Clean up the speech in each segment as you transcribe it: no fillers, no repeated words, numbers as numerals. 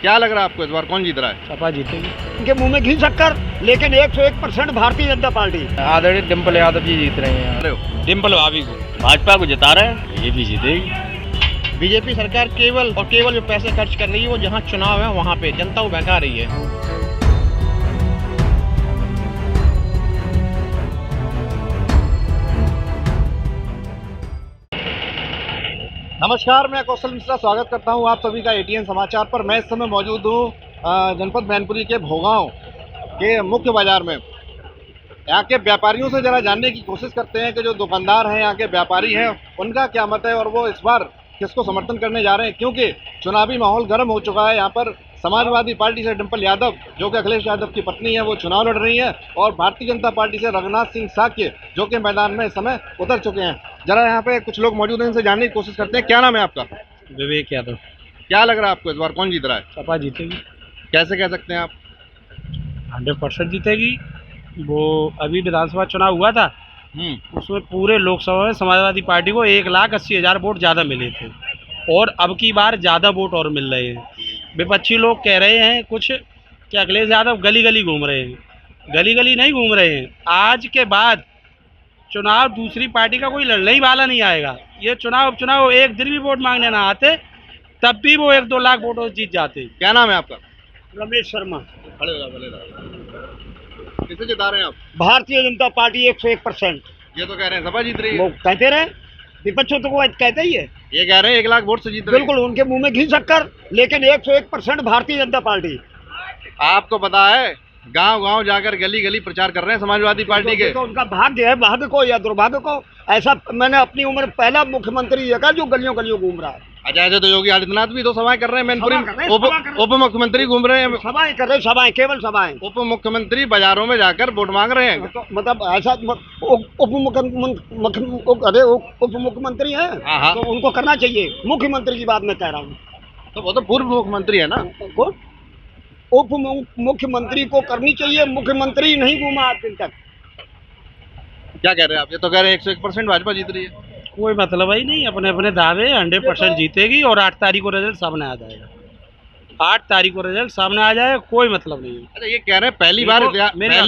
क्या लग रहा है आपको इस बार कौन जीत रहा है? सपा जीतेगी। उनके मुंह में घी शक्कर, लेकिन 101% भारतीय जनता पार्टी। आदरणीय डिम्पल यादव जी जीत रहे हैं। डिम्पल भाभी को, भाजपा को जिता रहे हैं, बीजेपी जीतेगी। बीजेपी सरकार केवल और केवल जो पैसे खर्च कर रही है वो जहाँ चुनाव है वहाँ पे जनता को बहका रही है। नमस्कार, मैं कौशल मिश्रा स्वागत करता हूं आप सभी का एटीएन समाचार पर। मैं इस समय मौजूद हूं जनपद मैनपुरी के भोगांव के मुख्य बाजार में। यहाँ के व्यापारियों से जरा जानने की कोशिश करते हैं कि जो दुकानदार हैं, यहाँ के व्यापारी हैं, उनका क्या मत है और वो इस बार किसको समर्थन करने जा रहे हैं, क्योंकि चुनावी माहौल गर्म हो चुका है। यहाँ पर समाजवादी पार्टी से डिम्पल यादव, जो कि अखिलेश यादव की पत्नी है, वो चुनाव लड़ रही हैं, और भारतीय जनता पार्टी से रघुनाथ सिंह साक्य, जो कि मैदान में इस समय उतर चुके हैं। जरा यहाँ पे कुछ लोग मौजूद हैं, इनसे जानने की कोशिश करते हैं। क्या नाम है आपका? विवेक यादव। क्या लग रहा है आपको इस बार कौन जीत रहा है? सपा जीतेगी। कैसे कह सकते हैं आप? 100% जीतेगी। वो अभी विधानसभा चुनाव हुआ था, उसमें पूरे लोकसभा में समाजवादी पार्टी को 1,80,000 वोट ज़्यादा मिले थे, और अब की बार ज़्यादा वोट और मिल रहे हैं। विपक्षी लोग कह रहे हैं कुछ कि अखिलेश यादव गली गली घूम रहे हैं। गली गली नहीं घूम रहे हैं। आज के बाद चुनाव दूसरी पार्टी का कोई लड़ने ही वाला नहीं आएगा। ये चुनाव एक दिन भी वोट मांगने ना आते, तब भी वो 1-2 लाख वोटों से जीत जाते। क्या नाम है आपका? रमेश शर्मा। खड़े हो जाओ। किसे जिता रहे हैं आप? भारतीय जनता पार्टी 101%। ये तो कह रहे हैं सपा जीत रही वो है। कहते रहे, विपक्ष तो वो कहते ही है। ये कह रहे हैं 1 लाख वोट से जीत रही है। बिल्कुल, उनके मुंह में घी शक्कर, लेकिन 101% भारतीय जनता पार्टी। आपको पता है, गांव गांव जाकर गली गली प्रचार कर रहे हैं समाजवादी पार्टी के। तो उनका भाग्य है, भाग्य को या दुर्भाग्य को। ऐसा मैंने अपनी उम्र पहला मुख्यमंत्री देखा जो गलियों गलियों घूम रहा है। अच्छा, ऐसे तो योगी आदित्यनाथ भी तो सभाएं कर रहे हैं मैनपुरी में। उप मुख्यमंत्री घूम रहे हैं, सभाएं कर रहे, सभाएं, केवल सभाएं। उप मुख्यमंत्री बाजारों में जाकर वोट मांग रहे हैं। तो मतलब ऐसा उप मुख्यमंत्री है, हाँ। तो उनको करना चाहिए। मुख्यमंत्री की बात मैं कह रहा हूँ। तो वो तो पूर्व मुख्यमंत्री है ना। उप मुख्यमंत्री को करनी चाहिए। मुख्यमंत्री नहीं घूमा आज दिन तक। क्या कह रहे हैं आप? ये तो कह रहे हैं 101% भाजपा जीत रही है। कोई मतलब ही नहीं। अपने अपने दावे 100% जीतेगी, और 8 तारीख को रिजल्ट सामने आ जाएगा। 8 तारीख को रिजल्ट सामने आ जाएगा, कोई मतलब नहीं है। अच्छा, ये कह रहे हैं पहली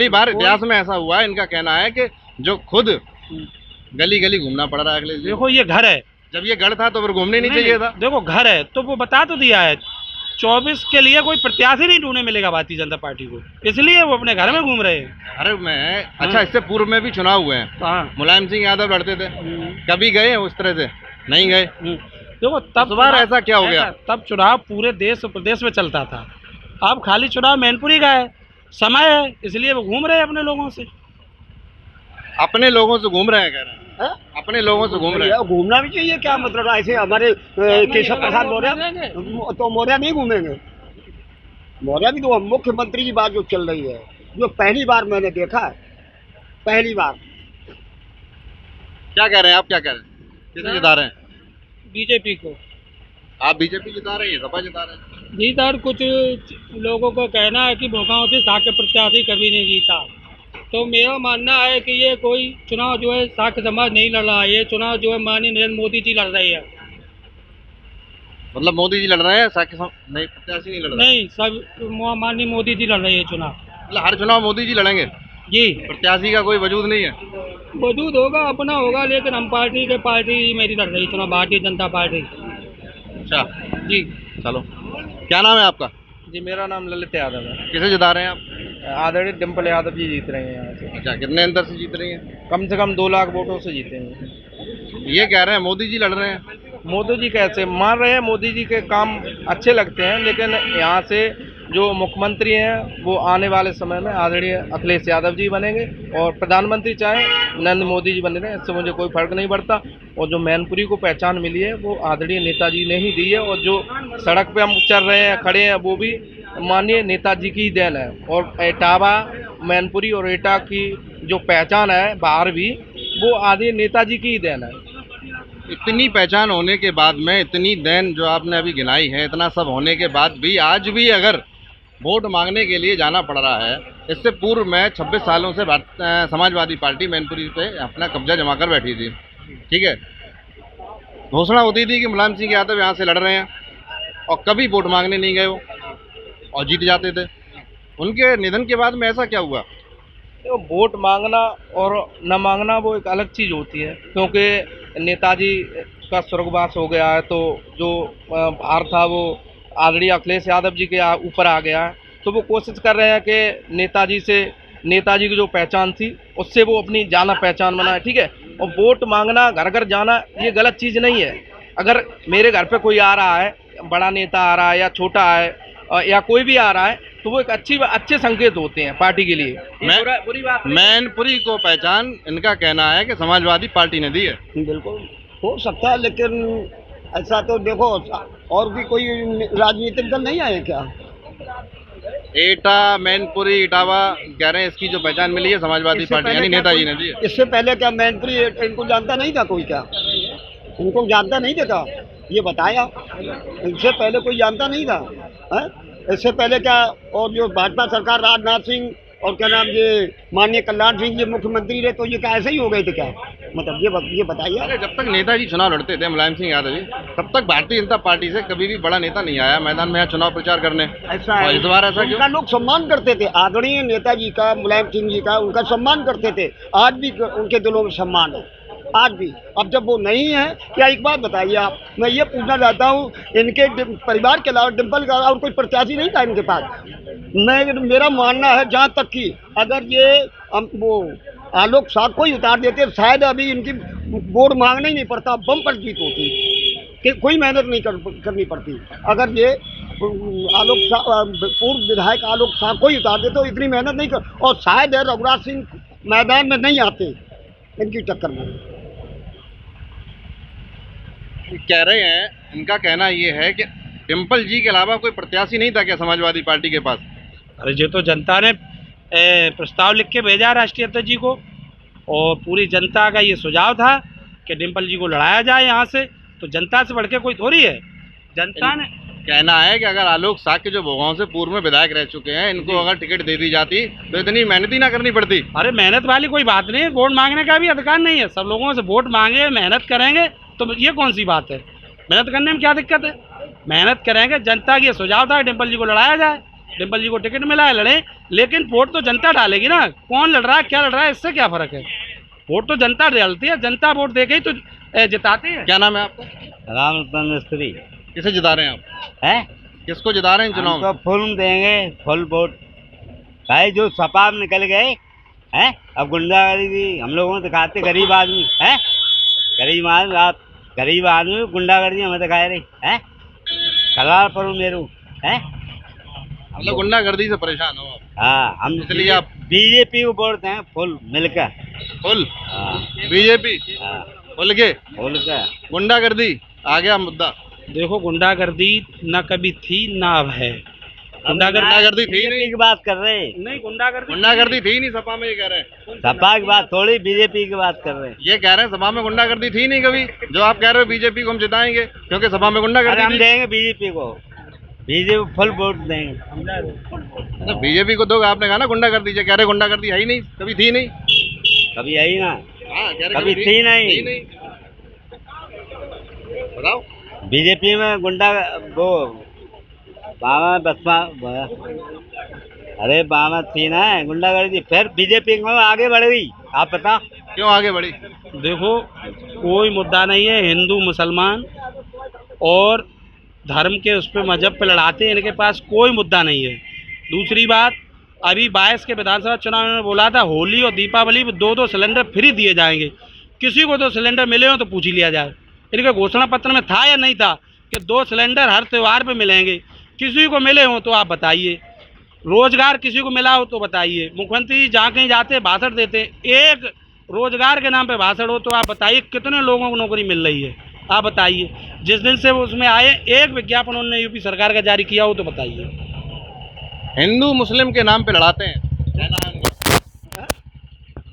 बार इतिहास में ऐसा हुआ है। इनका कहना है कि जो खुद गली गली घूमना पड़ रहा है अखिलेश जी। देखो, ये घर है। जब ये गढ़ था तो फिर घूमने नहीं चाहिए था। देखो, घर है तो वो बता तो दिया है। 24 के लिए कोई प्रत्याशी नहीं ढूंढने मिलेगा भारतीय जनता पार्टी को, इसलिए वो अपने घर में घूम रहे हैं। अरे मैं अच्छा, इससे पूर्व में भी चुनाव हुए हैं। मुलायम सिंह यादव लड़ते थे, कभी गए हैं उस तरह से? नहीं गए। देखो, तब बार ऐसा क्या हो गया? तब चुनाव पूरे देश प्रदेश में चलता था। अब खाली चुनाव मैनपुरी का है, समय है, इसलिए वो घूम रहे हैं अपने लोगों से। अपने लोगों से घूम रहे हैं, कह रहे हैं। अपने लोगों से घूम रहे हैं। घूमना भी चाहिए। क्या मतलब? ऐसे हमारे केशव प्रसाद मौर्य तो मौर्य नहीं घूमेंगे। मौर्य भी तो मुख्यमंत्री की बात जो चल रही है, जो पहली बार मैंने देखा है, पहली बार। क्या कह रहे हैं आप? क्या कह रहे हैं? किसे जिता रहे हैं? बीजेपी को। आप बीजेपी जिता रहे हैं, सपा जिता रहे हैं? जी सर, कुछ लोगों का कहना है कि भोगांव से साक्य प्रत्याशी कभी नहीं जीता। तो मेरा मानना है कि ये कोई चुनाव जो है साक्य समाज नहीं लड़ रहा है। ये चुनाव जो है माननीय नरेंद्र मोदी जी लड़ रही है। मतलब मोदी जी लड़ रहे हैं, साक्य नहीं, प्रत्याशी नहीं लड़ रहे? नहीं, सब माननीय मोदी जी लड़ रही है चुनाव। मतलब हर चुनाव मोदी जी लड़ेंगे जी? प्रत्याशी का कोई वजूद नहीं है? वजूद होगा, अपना होगा, लेकिन हम पार्टी मेरी लड़ रही है चुनाव, भारतीय जनता पार्टी। अच्छा जी, चलो। क्या नाम है आपका? जी, मेरा नाम ललित यादव है। किसे जिता रहे हैं आप? आदरणीय डिम्पल यादव जी जीत रहे हैं यहाँ से। अच्छा, कितने अंतर से जीत रही हैं? कम से कम 2 लाख वोटों से जीते हैं। ये कह रहे हैं मोदी जी लड़ रहे हैं। मोदी जी कैसे मान रहे हैं? मोदी जी के काम अच्छे लगते हैं, लेकिन यहाँ से जो मुख्यमंत्री हैं वो आने वाले समय में आदरणीय अखिलेश यादव जी बनेंगे, और प्रधानमंत्री चाहे नरेंद्र मोदी जी बने रहे, इससे मुझे कोई फर्क नहीं पड़ता। और जो मैनपुरी को पहचान मिली है वो आदरणीय नेताजी ने ही दी है, और जो सड़क पे हम चल रहे हैं, खड़े हैं, वो भी माननीय नेताजी की देन है। और इटावा, मैनपुरी और एटा की जो पहचान है बाहर भी, वो आदरणीय नेताजी की ही देन है। इतनी पहचान होने के बाद में, इतनी देन जो आपने अभी गिनाई है, इतना सब होने के बाद भी आज भी अगर वोट मांगने के लिए जाना पड़ रहा है। इससे पूर्व में 26 सालों से समाजवादी पार्टी मैनपुरी पे अपना कब्जा जमा कर बैठी थी। ठीक है, घोषणा होती थी कि मुलायम सिंह यादव यहाँ से लड़ रहे हैं, और कभी वोट मांगने नहीं गए वो। और जीत जाते थे। उनके निधन के बाद में ऐसा क्या हुआ? तो वोट मांगना और न मांगना वो एक अलग चीज़ होती है, क्योंकि नेताजी का स्वर्गवास हो गया है, तो जो भार था वो आदरणीय अखिलेश यादव जी के ऊपर आ गया है। तो वो कोशिश कर रहे हैं कि नेताजी की जो पहचान थी उससे वो अपनी जाना पहचान बनाए, ठीक है। और वोट मांगना, घर घर जाना, ये गलत चीज़ नहीं है। अगर मेरे घर पे कोई आ रहा है, बड़ा नेता आ रहा है या छोटा है या कोई भी आ रहा है, तो वो एक अच्छे संकेत होते हैं पार्टी के लिए। बुरी बात मैनपुरी को पहचान इनका कहना है कि समाजवादी पार्टी ने दी है। बिल्कुल हो सकता है, लेकिन ऐसा तो देखो और भी कोई राजनीतिक दल नहीं आए क्या? एटा, मैनपुरी, इटावा कह रहे हैं इसकी जो पहचान मिली है समाजवादी पार्टी यानी नेताजी ने दी है। इससे पहले क्या मैनपुरी इनको जानता नहीं था कोई? क्या इनको जानता नहीं था क्या? ये बताया, इससे पहले कोई जानता नहीं था है? इससे पहले क्या, और जो भाजपा सरकार राजनाथ सिंह और क्या नाम ये माननीय कल्याण सिंह जी मुख्यमंत्री रहे, तो ये क्या ऐसे ही हो गए थे क्या? मतलब ये बताइए। अरे जब तक नेताजी चुनाव लड़ते थे मुलायम सिंह यादव जी, तब तक भारतीय जनता पार्टी से कभी भी बड़ा नेता नहीं आया मैदान में चुनाव प्रचार करने। ऐसा है, इस बार ऐसा क्यों? उनका लोग सम्मान करते थे, आदरणीय नेताजी का, मुलायम सिंह जी का, उनका सम्मान करते थे। आज भी उनके दिलों में सम्मान है, आज भी। अब जब वो नहीं है, क्या एक बात बताइए आप, मैं ये पूछना चाहता हूँ, इनके परिवार के अलावा डिम्पल का और कोई प्रत्याशी नहीं था इनके पास? मेरा मानना है जहाँ तक कि अगर ये वो आलोक साग को ही उतार देते, शायद अभी इनकी वोट मांगना ही नहीं पड़ता, बम पर जीत होती कि कोई मेहनत नहीं करनी पड़ती। अगर ये आलोक पूर्व विधायक आलोक साग को ही उतार देते तो इतनी मेहनत नहीं कर, और शायद है रघुराज सिंह मैदान में नहीं आते इनकी टक्कर में। कह रहे हैं, इनका कहना ये है कि डिम्पल जी के अलावा कोई प्रत्याशी नहीं था क्या समाजवादी पार्टी के पास? अरे जो तो जनता ने प्रस्ताव लिख के भेजा राष्ट्रीय अध्यक्ष जी को, और पूरी जनता का ये सुझाव था कि डिम्पल जी को लड़ाया जाए यहाँ से, तो जनता से बढ़ के कोई थोड़ी है। जनता ने कहना है कि अगर आलोक साग के जो भोगांव से पूर्व में विधायक रह चुके हैं, इनको अगर टिकट दे दी जाती तो इतनी मेहनत ही ना करनी पड़ती। अरे मेहनत वाली कोई बात नहीं है, वोट मांगने का भी अधिकार नहीं है। सब लोगों से वोट मांगे, मेहनत करेंगे, तो ये कौन सी बात है? मेहनत करने में क्या दिक्कत है? मेहनत करेंगे। जनता की सुझाव था डिम्पल जी को लड़ाया जाए, डिम्पल जी को टिकट मिला है, लड़े, लेकिन वोट तो जनता डालेगी ना। कौन लड़ रहा है, क्या लड़ रहा है, इससे क्या फर्क है? वोट तो जनता डालती है, जनता वोट देके ही तो जिताती है। क्या नाम है आपका? राम मिस्त्री। किसे जिता रहे हैं आप? है किसको जिता रहे हैं चुनाव में? तो फुल देंगे, फुल वोट। भाई जो सपा में निकल गए हैं, अब गुंडागर्दी हम लोगों को दिखाते, गरीब आदमी है, गरीब आदमी गुंडागर्दी हमें दिखाए रही है, कलार पर मेरू है। मतलब गुंडागर्दी से परेशान हो आप? हाँ, हम इसलिए आप बीजेपी को वोट दें फुल मिलकर। फुल हाँ बीजेपी हाँ, फुल के फुल का। गुंडागर्दी आ गया मुद्दा। देखो, गुंडागर्दी ना कभी थी ना अब है। गुंडागर्दी थी नहीं की बात कर रहे हैं। नहीं, गुंडागर्दी थी नहीं सपा में, ये कह रहे हैं। सपा की बात थोड़ी, बीजेपी की बात कर रहे हैं। ये कह रहे हैं सभा में गुंडागर्दी थी नहीं कभी, जो आप कह रहे हो बीजेपी को हम जिताएंगे क्योंकि सभा में अरे गुंडागर्दी हम थी। देंगे बीजेपी को, बीजेपी फुल वोट देंगे। तो बीजेपी को दोगे, आपने कहा ना गुंडागर्दी, कह रहे गुंडागर्दी है ही नहीं, कभी थी नहीं। कभी आई ना, हाँ, कह रहे कभी थी नहीं। बताओ। बीजेपी में गुंडा वो बामा बसपा, अरे बामा थी ना गुंडागर्दी, फिर बीजेपी में आगे बढ़ गई। आप बता क्यों आगे बढ़ी? देखो, कोई मुद्दा नहीं है। हिंदू मुसलमान और धर्म के उस पर, मजहब पे लड़ाते हैं, इनके पास कोई मुद्दा नहीं है। दूसरी बात, अभी 22 के विधानसभा चुनाव में बोला था होली और दीपावली में 2-2 सिलेंडर फ्री दिए जाएंगे। किसी को 2 सिलेंडर मिले हो तो पूछ ही लिया जाए। इनके घोषणा पत्र में था या नहीं था कि 2 सिलेंडर हर त्यौहार पे मिलेंगे? किसी को मिले हो तो आप बताइए। रोजगार किसी को मिला हो तो बताइए। मुख्यमंत्री जी जहाँ कहीं जाते हैं भाषण देते हैं, एक रोजगार के नाम पे भाषण हो तो आप बताइए कितने लोगों को नौकरी मिल रही है? आप बताइए। जिस दिन से वो उसमें आए, एक विज्ञापन उन्होंने यूपी सरकार का जारी किया हो तो बताइए। हिंदू मुस्लिम के नाम पे लड़ाते हैं, कहना है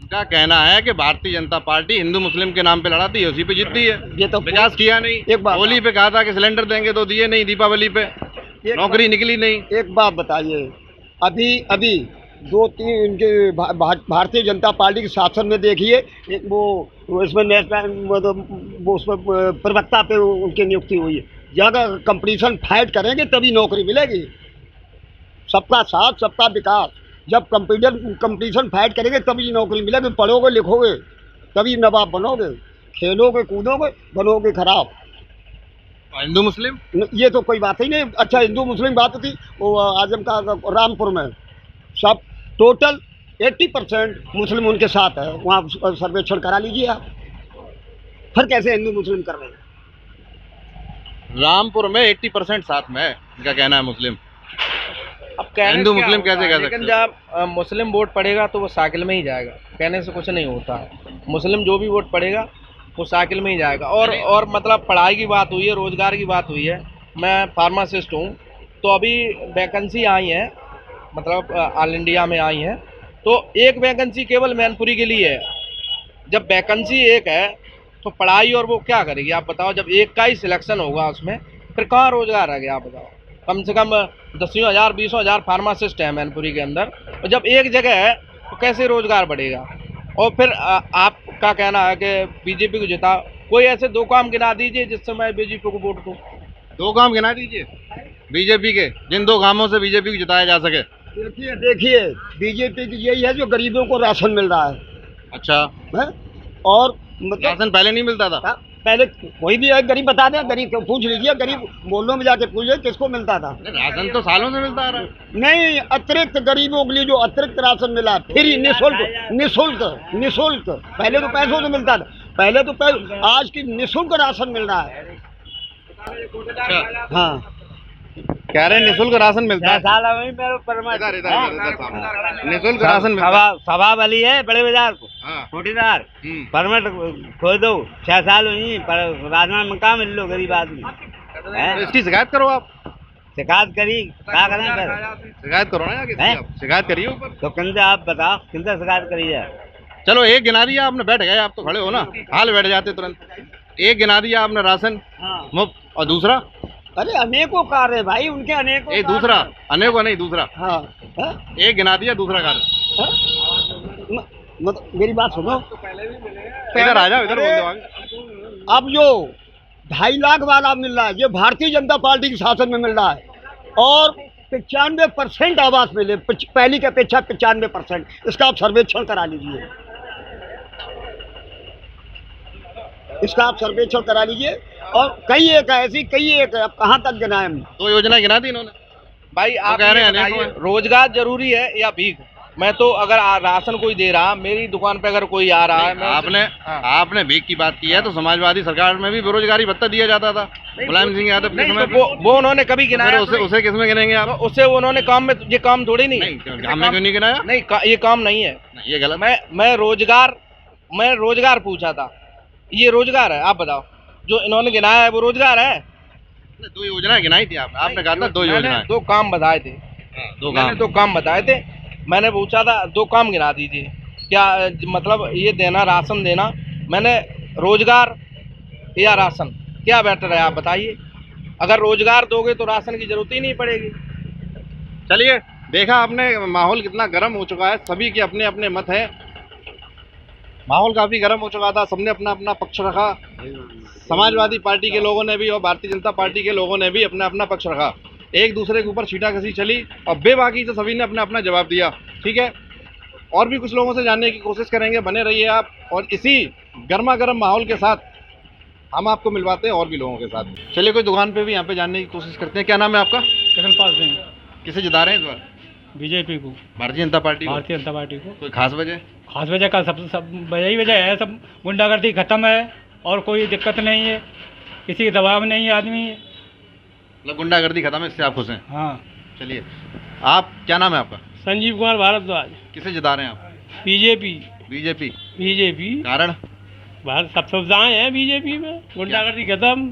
उनका कहना है कि भारतीय जनता पार्टी हिंदू मुस्लिम के नाम पे लड़ाती है, उसी पे जीतती है। ये तो विकास किया नहीं। एक बात, होली पे कहा था कि सिलेंडर देंगे तो दिए नहीं, दीपावली पे नौकरी निकली नहीं। एक बात बताइए, अभी 2-3 इनके भारतीय जनता पार्टी के शासन में देखिए, एक वो इसमें मतलब वो उसमें प्रवक्ता पे उनकी नियुक्ति हुई है। ज़्यादा कंपटीशन फाइट करेंगे तभी नौकरी मिलेगी। सबका साथ सबका विकास। जब कंपटीशन फाइट करेंगे तभी नौकरी मिलेगी। पढ़ोगे लिखोगे तभी नवाब बनोगे, खेलोगे कूदोगे बनोगे खराब। हिंदू मुस्लिम ये तो कोई बात ही नहीं। अच्छा, हिंदू मुस्लिम बात थी वो आजम का रामपुर में सब टोटल 80% मुस्लिम उनके साथ है। वहाँ सर्वेक्षण करा लीजिए आप, फिर कैसे हिंदू मुस्लिम कर रहे हैं? रामपुर में 80% साथ में है, इनका कहना है मुस्लिम। अब कहने हिंदू से क्या मुस्लिम होता कैसे है? कह लेकिन सकते हो? जब मुस्लिम वोट पड़ेगा तो वो साइकिल में ही जाएगा, कहने से कुछ नहीं होता है। मुस्लिम जो भी वोट पड़ेगा वो साइकिल में ही जाएगा। और मतलब पढ़ाई की बात हुई है, रोजगार की बात हुई है। मैं फार्मासिस्ट हूँ, तो अभी वैकेंसी आई है, मतलब ऑल इंडिया में आई है, तो एक वैकेंसी केवल मैनपुरी के लिए है। जब वैकेंसी एक है तो पढ़ाई और वो क्या करेगी आप बताओ? जब एक का ही सिलेक्शन होगा उसमें, फिर कहाँ रोजगार रह गया आप बताओ? कम से कम 10,000 20,000 फार्मासिस्ट हैं मैनपुरी के अंदर, और जब एक जगह है तो कैसे रोजगार बढ़ेगा? और फिर आपका कहना है कि बीजेपी को जिता, कोई ऐसे 2 काम गिना दीजिए जिससे मैं बीजेपी को वोट दूँ। 2 काम गिना दीजिए बीजेपी के, जिन 2 कामों से बीजेपी को जिताया जा सके। देखिए बीजेपी की यही है जो गरीबों को राशन मिल रहा है। अच्छा, है? और मतलब राशन पहले नहीं मिलता था? पहले कोई भी एक गरीब बता दे, गरीब को पूछ लीजिए, गरीब मोहल्लों में जाके पूछिए किसको मिलता था। राशन तो सालों से मिलता आ रहा है। नहीं, अतिरिक्त गरीबों के लिए जो अतिरिक्त राशन मिला फ्री, निःशुल्क निःशुल्क। पहले तो पैसों से मिलता था, पहले तो आज की निःशुल्क राशन मिल रहा है। हाँ, कह रहे हैं निःशुल्क राशन मिलता है। निःशुल्क राशन मिलता है। सभा वाली है बड़े बाजार को, हाँ। छोटीदार परमिट खोल दो, 6 साल हुई पर राजमान में कहाँ मिल लो गरीब आदमी है? तो इसकी शिकायत करो आप। शिकायत करी क्या करें फिर? शिकायत करो ना यार किसी हैं? आप शिकायत करिए ऊपर। तो किनसे आप बताओ, किनसे शिकायत करी जाए? चलो एक गिना दिया आपने, बैठ गए आप तो खड़े हो ना, हाल बैठ जाते तुरंत। एक गिना दिया आपने राशन मुफ्त, और दूसरा? अरे अनेकों कार्य है भाई उनके, अनेकों एक कार्य दूसरा, हैं। अनेकों नहीं दूसरा। हाँ, हाँ? एक गिना दिया, दूसरा कार्य। मतलब मेरी बात सुनो, इधर आ जाओ, इधर बोल अरे, दो आगे। अब जो 2.5 लाख वाला मिल रहा है ये भारतीय जनता पार्टी के शासन में मिल रहा है, और 95% आवास मिले, पहली की अपेक्षा 95%। इसका आप सर्वेक्षण करा लीजिए, इसका आप सर्वेक्षण करा लीजिए। और कई एक है ऐसी, कई एक है, अब कहाँ तक गिनाएं हम? 2 योजना गिना दी इन्होंने। भाई आप कह रहे हैं ये अनेकों बताइए, हैं। रोजगार जरूरी है या भीख? मैं तो अगर राशन कोई दे रहा, मेरी दुकान पे अगर कोई आ रहा है, मैं आपने भीख की बात की है, तो समाजवादी सरकार में भी बेरोजगारी भत्ता दिया जाता था मुलायम सिंह यादव के नहीं, समय तो वो उन्होंने कभी पे। गिनाया? उसे किसमें गिनेंगे आप? तो उससे उन्होंने काम में, ये काम थोड़ी नहीं है। नहीं, हमने क्यों नहीं गिनाया? नहीं, ये काम नहीं है। ये गलत। मैं रोजगार पूछा था, ये रोजगार है? आप बताओ, जो इन्होंने गिनाया है वो रोजगार है? 2 योजनाएं गिनाई थी आपने कहा था 2 योजनाएं। 2 काम बताए थे, 2 काम बताए थे। मैंने पूछा था 2 काम गिना दीजिए, क्या मतलब ये देना, राशन देना, मैंने रोजगार या राशन, क्या बेटर है आप बताइए? अगर रोजगार दोगे तो राशन की जरूरत ही नहीं पड़ेगी। चलिए, देखा आपने माहौल कितना गर्म हो चुका है, सभी के अपने अपने मत हैं। माहौल काफी गर्म हो चुका था, सबने अपना अपना पक्ष रखा। समाजवादी पार्टी के लोगों ने भी और भारतीय जनता पार्टी के लोगों ने भी अपना अपना पक्ष रखा। एक दूसरे के ऊपर छींटाकशी चली और बेबाकी से सभी ने अपना अपना जवाब दिया। ठीक है, और भी कुछ लोगों से जानने की कोशिश करेंगे, बने रहिए आप। और इसी गर्मा गर्म माहौल के साथ हम आपको मिलवाते हैं और भी लोगों के साथ। चलिए, कोई दुकान पे भी यहाँ पे जानने की कोशिश करते हैं। क्या नाम है आपका? किशन पास दें किसे जिता रहे हैं इस बार? बीजेपी को, भारतीय जनता पार्टी को? भारतीय जनता पार्टी को। कोई खास वजह? खास वजह का सब वजह ही वजह है, सब गुंडागर्दी खत्म है और कोई दिक्कत नहीं है, किसी के दबाव में नहीं है आदमी। मतलब गुंडागर्दी खत्म है, इससे आप खुश हैं? हाँ। चलिए, आप क्या नाम है आपका? संजीव कुमार भारद्वाज। किसे जिता रहे हैं आप? बीजेपी। बीजेपी। कारण? भारत सब सुविधाएं हैं बीजेपी में, गुंडागर्दी खत्म,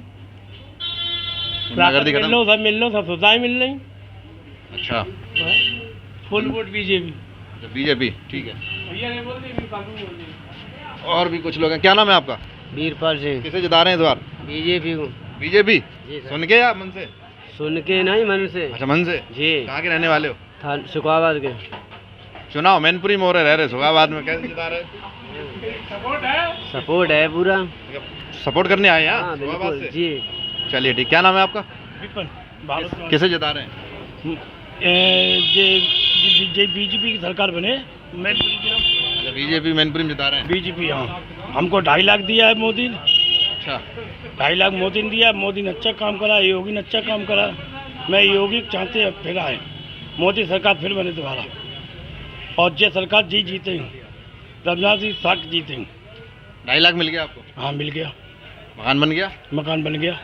गुंडागर्दी मिल खत्म। लो, सब मिल लो, सब सुविधाएं मिल रही। अच्छा, फुल वोट बीजेपी। बीजेपी, ठीक है। भैया ने बोल दी। और भी कुछ लोग हैं। क्या नाम है आपका? वीरपाल सिंह। किसे जिता रहे हैं इस बार? बीजेपी को। बीजेपी? जी सर। सुन के या मन से? सुन के नहीं, मन से। अच्छा, मन से। जी। कहाँ के रहने वाले हो? सुखाबाद के। चुनाव मैनपुरी में हो रहे, रह रहे सुखाबाद में, कैसे जिता रहे? सपोर्ट है पूरा। सपोर्ट करने आए हैं हाँ सुखाबाद बिल्कुल से? जी। चलिए ठीक। क्या नाम है आपका? भारत किसे जिता रहे हैं? बीजेपी की सरकार बने। अच्छा, बीजेपी मैनपुरी में जिता रहे हैं। बीजेपी, हाँ। हमको 2.5 लाख दिया है मोदी ने। अच्छा, 2.5 लाख मोदी ने दिया। मोदी ने अच्छा काम करा, योगी ने अच्छा काम करा। मैं योगी चाहते हैं फिर आए, मोदी सरकार फिर बने दोबारा, और ये सरकार जीते रघुनाथ जी साथ जीते। 2.5 लाख मिल गया आपको? हाँ, मिल गया। मकान बन गया? मकान बन गया।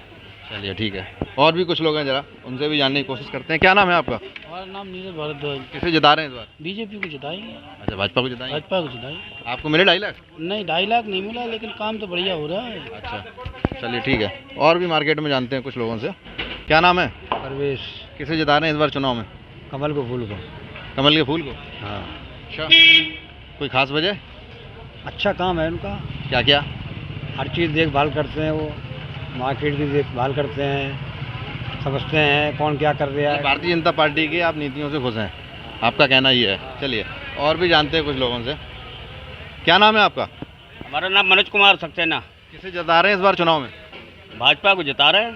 चलिए ठीक है। और भी कुछ लोग हैं, जरा उनसे भी जानने की कोशिश करते हैं। क्या नाम है आपका? हमारा नाम नीरज भारद्वाज। किसे जिता रहे हैं इस बार? बीजेपी को जिताएंगे। अच्छा, भाजपा को जिताएंगे। भाजपा को जिताएंगे। आपको मिले 2.5 लाख? नहीं, 2.5 लाख नहीं मिला, लेकिन काम तो बढ़िया हो रहा है। अच्छा, चलिए ठीक है। और भी मार्केट में जानते हैं कुछ लोगों से। क्या नाम है? परवेश। किसे जिता रहे हैं इस बार चुनाव में? कमल को, फूल को। कमल के फूल को? हाँ। अच्छा, कोई खास वजह? अच्छा काम है उनका, क्या क्या? हर चीज़ देखभाल करते हैं वो, मार्केट की देखभाल करते हैं, समझते हैं कौन क्या कर रहा है। भारतीय जनता पार्टी की आप नीतियों से खुश हैं, आपका कहना ये है। चलिए और भी जानते हैं कुछ लोगों से। क्या नाम है आपका? हमारा नाम मनोज कुमार सक्सेना। किसे जिता रहे हैं इस बार चुनाव में? भाजपा को जिता रहे हैं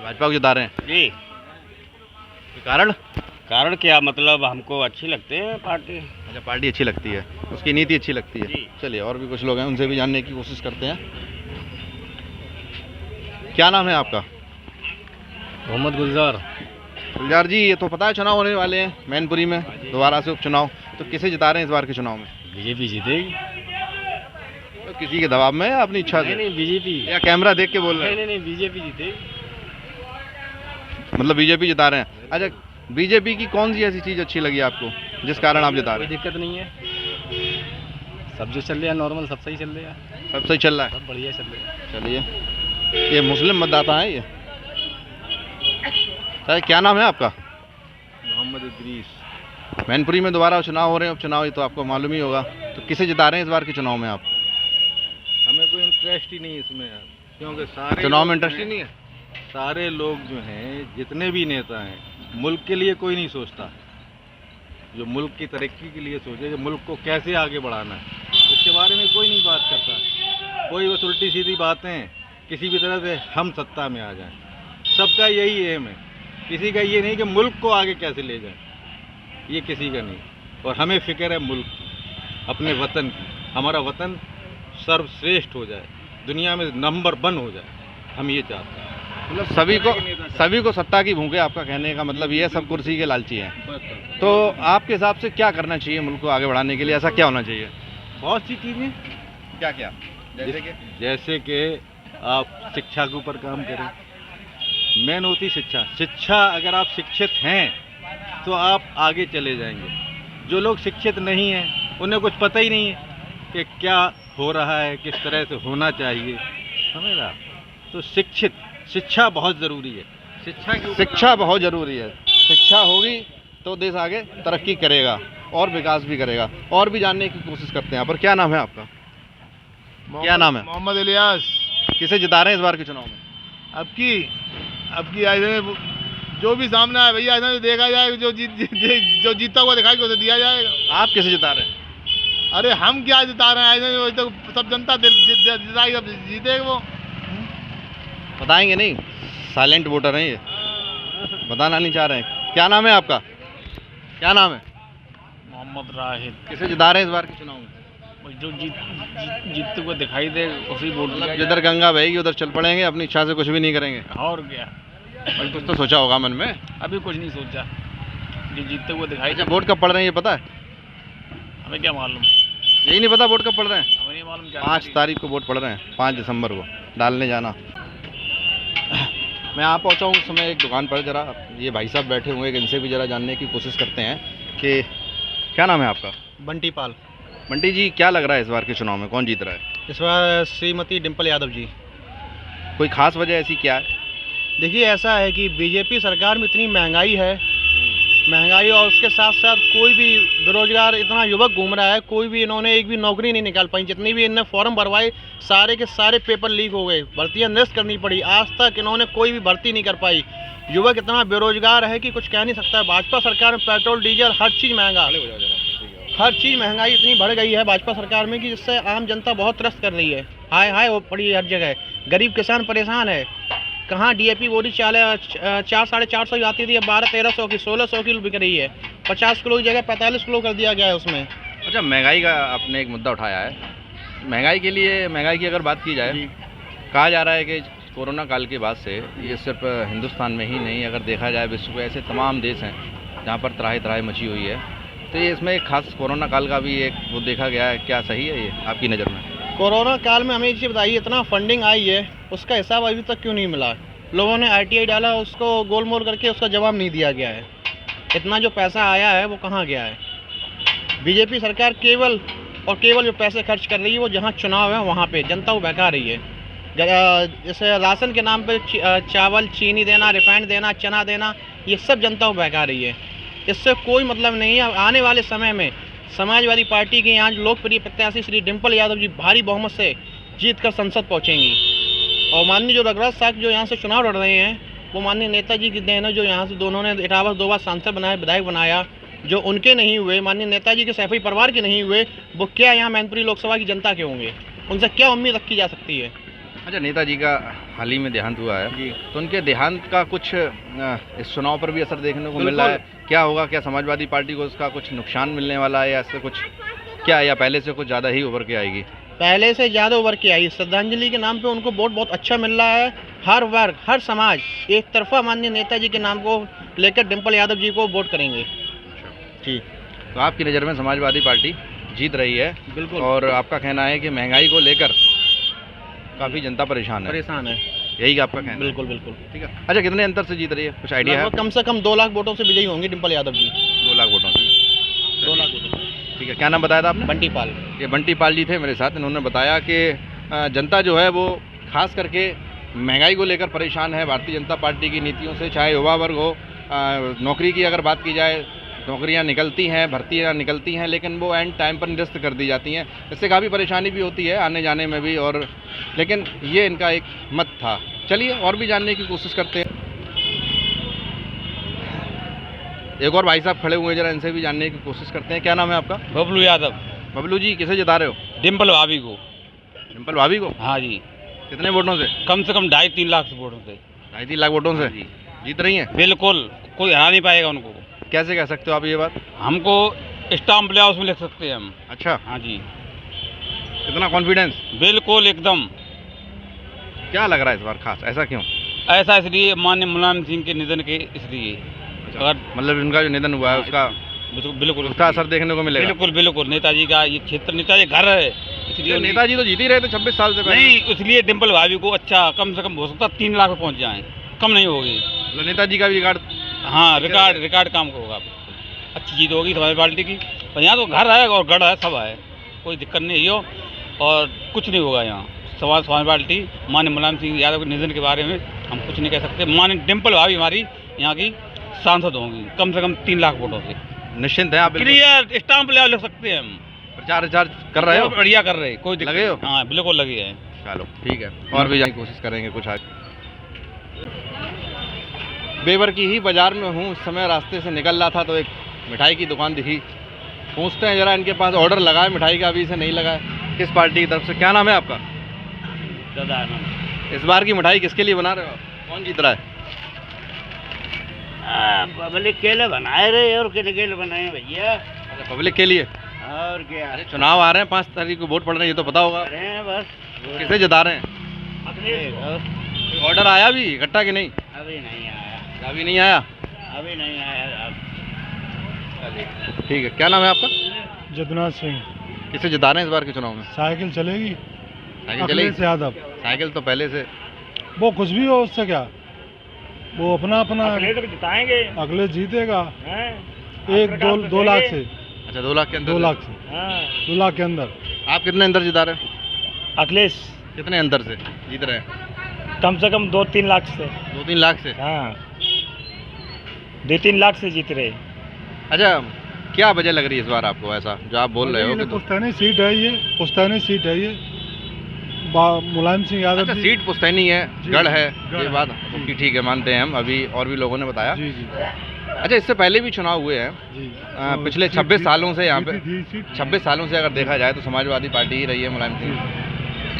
भाजपा को जिता रहे हैं। जी। कोई कारण? कारण क्या, मतलब हमको अच्छी लगती है पार्टी। अच्छा, पार्टी अच्छी लगती है, उसकी नीति अच्छी लगती है। जी। चलिए और भी कुछ लोग हैं, उनसे भी जानने की कोशिश करते हैं। क्या नाम है आपका? मोहम्मद गुलजार। गुलजार जी, ये तो पता है चुनाव होने वाले हैं मैनपुरी में, दोबारा से उपचुनाव, तो किसे जिता रहे हैं इस बार के चुनाव में? बीजेपी जीतेगी। तो किसी के दबाव में या अपनी इच्छा से? नहीं, बीजेपी। या कैमरा देख के बोल रहे हैं? नहीं, बीजेपी जीतेगी। मतलब बीजेपी जिता रहे हैं। अच्छा, बीजेपी की कौन सी ऐसी चीज़ अच्छी लगी आपको जिस कारण आप जिता रहे हैं? दिक्कत नहीं है, सब जो चल रहा है नॉर्मल, सब सही चल रहा है, सब सही चल रहा है? सब बढ़िया चल रहा है। चलिए, ये मुस्लिम मतदाता हैं ये? सर क्या नाम है आपका? मोहम्मद इदरीस। मैनपुरी में दोबारा चुनाव हो रहे हैं, उपचुनाव, ये तो आपको मालूम ही होगा, तो किसे जिता रहे हैं इस बार के चुनाव में आप? हमें कोई इंटरेस्ट ही नहीं है इसमें यार, क्योंकि सारे चुनाव में लोग इंटरेस्ट ही हैं- नहीं है? सारे लोग जो हैं, जितने भी नेता हैं, मुल्क के लिए कोई नहीं सोचता। जो मुल्क की तरक्की के लिए सोचे, जो मुल्क को कैसे आगे बढ़ाना है, उसके बारे में कोई नहीं बात करता। कोई बस उल्टी सीधी बातें, किसी भी तरह से हम सत्ता में आ जाएं। सबका यही एम है, किसी का ये नहीं कि मुल्क को आगे कैसे ले जाए, ये किसी का नहीं। और हमें फिक्र है मुल्क की, अपने वतन की। हमारा वतन सर्वश्रेष्ठ हो जाए, दुनिया में नंबर 1 हो जाए, हम ये चाहते हैं। मतलब सभी को सत्ता की भूख है, आपका कहने का मतलब ये, सब कुर्सी के लालची हैं। तो आपके हिसाब से क्या करना चाहिए मुल्क को आगे बढ़ाने के लिए? ऐसा क्या होना चाहिए? बहुत सी चीज़ें, क्या क्या? जैसे कि आप शिक्षा के ऊपर काम करें। मेन होती शिक्षा। अगर आप शिक्षित हैं तो आप आगे चले जाएंगे। जो लोग शिक्षित नहीं हैं, उन्हें कुछ पता ही नहीं है कि क्या हो रहा है, किस तरह से होना चाहिए, समझ रहा? तो शिक्षा बहुत ज़रूरी है। शिक्षा बहुत ज़रूरी है। शिक्षा होगी तो देश आगे तरक्की करेगा और विकास भी करेगा। और भी जानने की कोशिश करते हैं यहाँ पर। क्या नाम है आपका? क्या नाम है? मोहम्मद इलियास। किसे जिता रहे हैं इस बार के चुनाव में? अब की ऐसे जो भी सामने आए भैया, ऐसा देखा जाए, जो जीता हुआ दिखाई उसे दिया जाएगा। आप किसे जिता रहे हैं? अरे हम क्या जिता रहे हैं, ऐसे तो सब जनता जिताई, अब जीतेगा वो। बताएंगे नहीं, साइलेंट वोटर हैं ये, बताना नहीं चाह रहे हैं। क्या नाम है आपका? क्या नाम है? मोहम्मद राहिद। किसे जिता रहे हैं इस बार के चुनाव में? जो जीतते को दिखाई दे उसी वोट मतलब जिधर गंगा बहेगी उधर चल पड़ेंगे, अपनी इच्छा से कुछ भी नहीं करेंगे। और क्या, कुछ तो सोचा होगा मन में। अभी कुछ नहीं सोचा, जो जीतते हुए दिखाई अच्छा, वोट कब पड़ रहे हैं ये पता है? हमें क्या मालूम, यही नहीं पता वोट कब पड़ रहे हैं? हमें नहीं मालूम। 5 तारीख को वोट पड़ रहे हैं, 5 दिसंबर को डालने जाना। मैं आ पहुंचा हूँ उस समय एक दुकान पर, जरा ये भाई साहब बैठे हुए हैं, इनसे भी जरा जानने की कोशिश करते हैं कि क्या नाम है आपका? बंटी पाल। बंटी जी, क्या लग रहा है इस बार के चुनाव में कौन जीत रहा है? इस बार श्रीमती डिम्पल यादव जी। कोई खास वजह ऐसी क्या है? देखिए, ऐसा है कि बीजेपी सरकार में इतनी महंगाई है, और उसके साथ साथ कोई भी बेरोजगार, इतना युवक घूम रहा है, कोई भी इन्होंने एक भी नौकरी नहीं निकाल पाई। जितनी भी इन्होंने फॉर्म भरवाए, सारे के सारे पेपर लीक हो गए, भर्तियां निरस्त करनी पड़ी। आज तक इन्होंने कोई भी भर्ती नहीं कर पाई। युवक इतना बेरोजगार है कि कुछ कह नहीं सकता। भाजपा सरकार में पेट्रोल डीजल हर चीज़ महंगा, हर चीज़ महंगाई इतनी बढ़ गई है भाजपा सरकार में कि जिससे आम जनता बहुत त्रस्त कर रही है। हाय हाय वो पड़ी है हर जगह, गरीब किसान परेशान है। कहाँ DAP बोरी 400-450 की आती थी, अब 1200-1300 की 1600 की बिक रही है। 50 किलो की जगह 45 किलो कर दिया गया है उसमें। अच्छा, महंगाई का आपने एक मुद्दा उठाया है। महंगाई की अगर बात की जाए, कहा जा रहा है कि कोरोना काल के बाद से ये सिर्फ हिंदुस्तान में ही नहीं, अगर देखा जाए विश्व के ऐसे तमाम देश हैं जहाँ पर त्राही मची हुई है, तो ये इसमें एक खास कोरोना काल का भी एक वो देखा गया है। क्या सही है ये आपकी नज़र में? कोरोना काल में हमें ये बताइए, इतना फंडिंग आई है, उसका हिसाब अभी तक क्यों नहीं मिला? लोगों ने RTI डाला, उसको गोलमोल करके उसका जवाब नहीं दिया गया है। इतना जो पैसा आया है वो कहाँ गया है? बीजेपी सरकार केवल जो पैसे खर्च कर रही है वो जहाँ चुनाव है वहाँ पे जनता को बहका रही है। जैसे राशन के नाम पे चावल, चीनी देना, रिफाइंड देना, चना देना, ये सब जनता को बहका रही है। इससे कोई मतलब नहीं है। आने वाले समय में समाजवादी पार्टी के यहाँ लोकप्रिय प्रत्याशी श्री डिम्पल यादव जी भारी बहुमत से जीत कर संसद पहुँचेंगी। और माननीय जो रघुराज साहब जो यहाँ से चुनाव लड़ रहे हैं, वो माननीय नेताजी की देन है, जो यहाँ से दोनों ने इटावा 2 बार सांसद बनाया, विधायक बनाया। जो उनके नहीं हुए, माननीय नेताजी के सैफई परिवार के नहीं हुए, वो क्या यहाँ मैनपुरी लोकसभा की जनता के होंगे? उनसे क्या उम्मीद रखी जा सकती है? अच्छा, नेताजी का हाल ही में देहांत हुआ है, तो उनके देहांत का कुछ इस चुनाव पर भी असर देखने को मिल रहा है। क्या होगा? क्या समाजवादी पार्टी को उसका कुछ नुकसान मिलने वाला है, या ऐसे कुछ क्या, या पहले से कुछ ज़्यादा ही उभर के आएगी? पहले से ज़्यादा उभर के आई। श्रद्धांजलि के नाम पे उनको वोट बहुत अच्छा मिल रहा है। हर वर्ग, हर समाज एक तरफा माननीय नेताजी के नाम को लेकर डिम्पल यादव जी को वोट करेंगे जी। तो आपकी नज़र में समाजवादी पार्टी जीत रही है? बिल्कुल। और आपका कहना है कि महंगाई को लेकर काफ़ी जनता परेशान है? यही आपका कहना है? बिल्कुल बिल्कुल। ठीक है। अच्छा, कितने अंतर से जीत रही है, कुछ आइडिया है? कम से कम 2 लाख वोटों से विजयी होंगे डिम्पल यादव जी। 2 लाख वोटों से? 2 लाख वोटों। ठीक है। क्या नाम बताया था आपने? बंटी पाल। ये बंटी पाल जी थे मेरे साथ। इन्होंने बताया कि जनता जो है वो खास करके महंगाई को लेकर परेशान है भारतीय जनता पार्टी की नीतियों से। चाहे युवा वर्ग हो, नौकरी की अगर बात की जाए, नौकरियां निकलती हैं, भर्तियां निकलती हैं, लेकिन वो एंड टाइम पर निरस्त कर दी जाती हैं। इससे काफ़ी परेशानी भी होती है आने जाने में भी। और लेकिन ये इनका एक मत था। चलिए और भी जानने की कोशिश करते हैं। एक और भाई साहब खड़े हुए, जरा इनसे भी जानने की कोशिश करते हैं। क्या नाम है आपका? बबलू यादव। बबलू जी, किसे जिता रहे हो? डिम्पल भाभी को। डिम्पल भाभी को? हाँ जी। कितने वोटों से? कम 2.5-3 लाख वोटों से। 2.5-3 लाख वोटों से जीत रही हैं? बिल्कुल, कोई हरा नहीं पाएगा उनको। कैसे कह सकते हो आप ये बात? हमको स्टाम्प प्ले हाउस में लिख सकते हैं हम। अच्छा। हाँ जी। कितना कॉन्फिडेंस? बिल्कुल एकदम। क्या लग रहा है इस बार खास, ऐसा क्यों? ऐसा इसलिए माननीय मुलायम सिंह के निधन के इसलिए। अगर मतलब उनका जो निधन हुआ है उसका बिल्कुल उसका असर देखने को मिलेगा? बिल्कुल बिल्कुल। नेताजी का ये क्षेत्र, नेताजी घर है, इसलिए नेताजी तो जीत ही रहे थे 26 साल से पहले। नहीं, इसलिए डिम्पल भाभी को अच्छा कम से कम हो सकता 3 लाख में पहुँच जाए, कम नहीं होगी। मतलब नेताजी का भी रिकॉर्ड? हाँ, रिकॉर्ड काम होगा। अच्छी जीत होगी समाज पार्टी की। पर यहाँ तो घर है और गढ़ है, सब है, कोई दिक्कत नहीं हो और कुछ नहीं होगा यहाँ। समाज पार्टी माननीय मुलायम सिंह यादव के निधन के बारे में हम कुछ नहीं कह सकते। माननीय डिम्पल भाभी हमारी यहाँ की सांसद होंगी कम से कम 3 लाख वोटों से। निश्चिंत है आप? क्लियर स्टाम्प ले लग सकते हैं हम। प्रचार कर रहे हो? बढ़िया कर रहे हैं, कोई लगे हो? हाँ बिल्कुल लगे हैं। चलो ठीक है, और भी जाने की कोशिश करेंगे कुछ आगे। बेवर की ही बाजार में हूँ, इस समय रास्ते से निकल रहा था तो एक मिठाई की दुकान दिखी। पूछते हैं जरा इनके पास ऑर्डर लगा है मिठाई का, अभी से नहीं लगा है। किस पार्टी की तरफ से? क्या नाम है आपका? इस बार की मिठाई किसके लिए बना रहे हो? कौन जीत रहा है? पब्लिक के लिए बनाए रहे और के लिए बनाए भैया। अच्छा, पब्लिक के लिए। और क्या? अरे चुनाव आ रहे हैं, 5 तारीख को वोट पड़ रहे हैं, ये तो पता होगा। बस किसे जिता रहे हैं? ऑर्डर आया भी इकट्ठा कि नहीं? अभी नहीं आया। अभी नहीं आया? अभी नहीं आया। ठीक है। क्या नाम है आपका? जदुनाथ सिंह। किसे जिता रहे हैं इस बार के चुनाव में? साइकिल चलेगी, साइकिल चलेगी? अखिलेश यादव। साइकिल तो पहले से। वो कुछ भी हो, उससे क्या, वो अपना जिताएंगे। अखिलेश जीतेगा। 1-2 लाख से। अच्छा, 2 लाख के अंदर? 2 लाख से। 2 लाख के अंदर। आप कितने अंदर जिता रहे हैं? अखिलेश कितने अंदर से जीत रहे हैं? कम से कम 2-3 लाख से। 2-3 लाख से? हाँ, 2-3 लाख से जीत रहे। अच्छा, क्या वजह लग रही है इस बार आपको ऐसा जो आप बोल रहे हो कि? पुश्तैनी सीट है ये, पुश्तैनी सीट है ये। मुलायम सिंह यादव। अच्छा, सीट पुश्तैनी है, गढ़ है, गढ़ ये है। बात की ठीक है, मानते हैं हम। अभी और भी लोगों ने बताया। जी जी। अच्छा, इससे पहले भी चुनाव हुए हैं जी। पिछले 26 सालों से यहाँ पे। सीट 26 सालों से अगर देखा जाए तो समाजवादी पार्टी ही रही है मुलायम सिंह।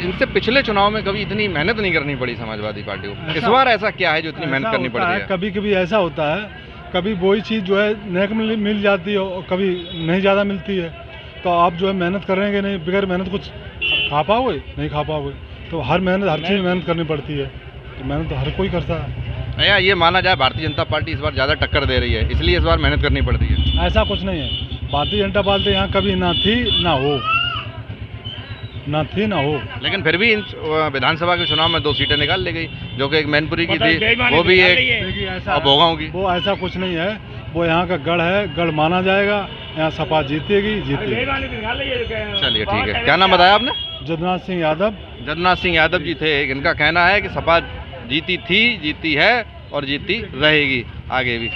इनसे पिछले चुनाव में कभी इतनी मेहनत नहीं करनी पड़ी समाजवादी पार्टी को, इस बार ऐसा क्या है जो इतनी मेहनत करनी पड़ रही है? कभी कभी ऐसा होता है, कभी वही चीज़ जो है नेक मिल जाती है और कभी नहीं ज़्यादा मिलती है। तो आप जो है मेहनत करेंगे नहीं, बगैर मेहनत कुछ खा पाओगे? नहीं खा पाओगे। तो हर चीज़ में मेहनत करनी पड़ती है, तो मेहनत तो हर कोई करता है। या ये माना जाए भारतीय जनता पार्टी इस बार ज़्यादा टक्कर दे रही है, इसलिए इस बार मेहनत करनी पड़ रही है? ऐसा कुछ नहीं है, भारतीय जनता पार्टी यहाँ कभी ना थी ना हो, लेकिन फिर भी इन विधानसभा के चुनाव में 2 सीटें निकाल ली गई, जो कि एक मैनपुरी की थी, वो भी एक और भोगांव की। वो ऐसा कुछ नहीं है, वो यहाँ का गढ़ है, गढ़ माना जाएगा, यहाँ सपा जीतेगी। चलिए ठीक है, क्या नाम बताया आपने? जदनाथ सिंह यादव। जदनाथ सिंह यादव जी थे। इनका कहना है कि सपा जीती थी, जीती है और जीती रहेगी आगे भी।